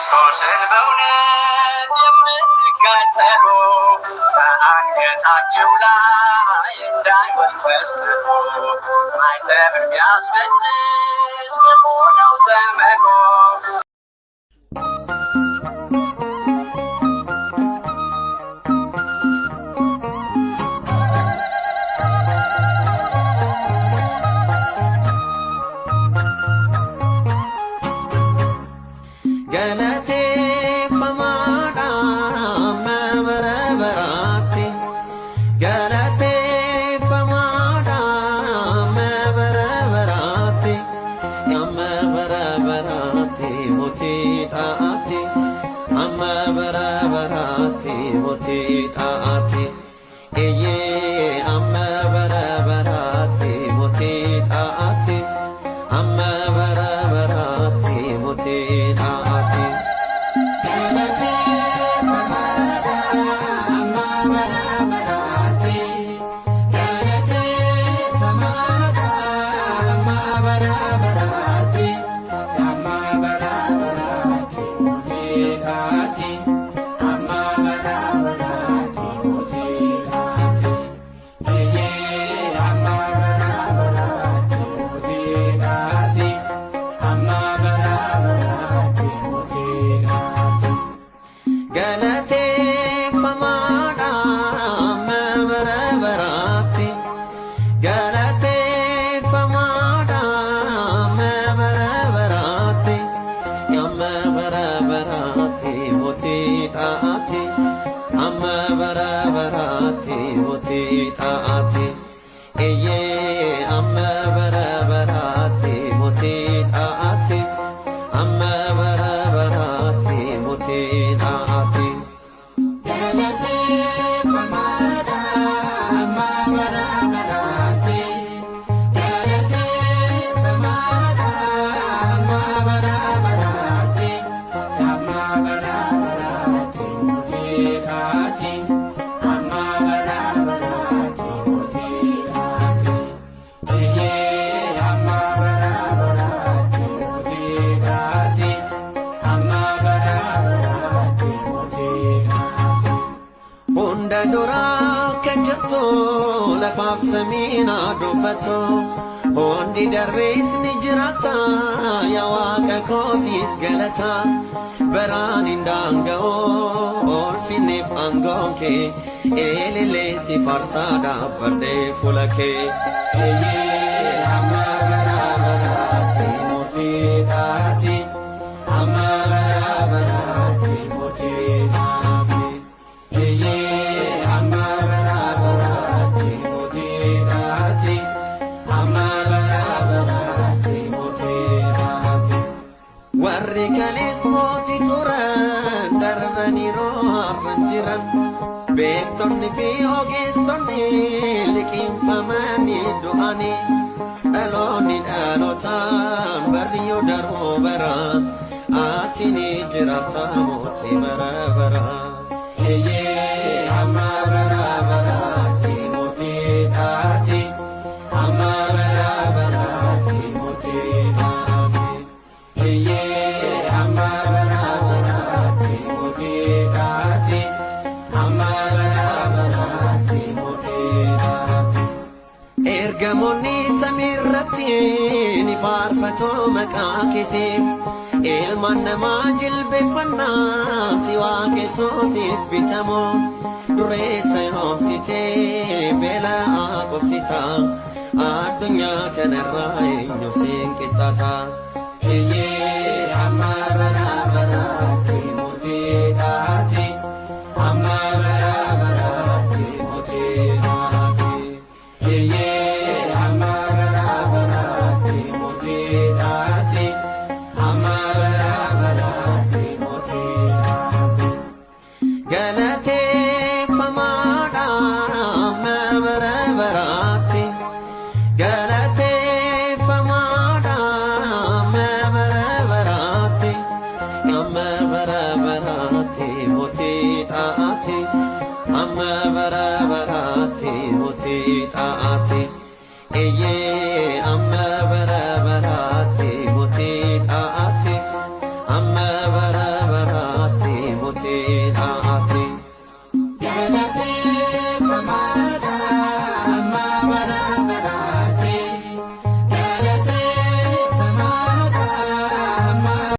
ክርስቶስን በእውነት የምትከተሉ ከአንገታችሁ ላይ እንዳይወድቅ መስቀሉ ማኅተብን ቢያስበጥስ ክፉ ነው ዘመኑ። Samina dufato hondi darrees ni jirata ya waaqa koosiif galata baraan indaanga'oo oolfinniif aangoon kee eelilee si farsaadhaaf fardee fuula kee amma baraa baraatti mootii taati amma baraa baraatti mootii taati warri kalees mootii turan darbanii roorran jiran beektonni fi ogeessonni liqinfamanii du'anii dhaloonni dhalootaan barriyyoo daroo bara ati ni jiraata mootii bara bara amma bara baraatti mootii taati amma bara baraatti mootii taati ergamoonni samiirratti ni faarfatoo maqaa keetiif ilmaan namaa jilbeeffannaa si waaqessuutiif bitamoo dureessa hoomsitee beelaa qobsita addunyaa kanarraa eenyu siin qixxaata amma bara baraatti mootii taati amma bara baraatti mootii taati amma bara baraatti mootii taati amma bara baraatti mootii taati galateeffamaadha amma bara baraatti galateeffamaadha amma bara baraatti amma bara baraatti mootii taati amma bara baraatti mootii taati amma bara baraatti mootii taati amma bara ጣአቴ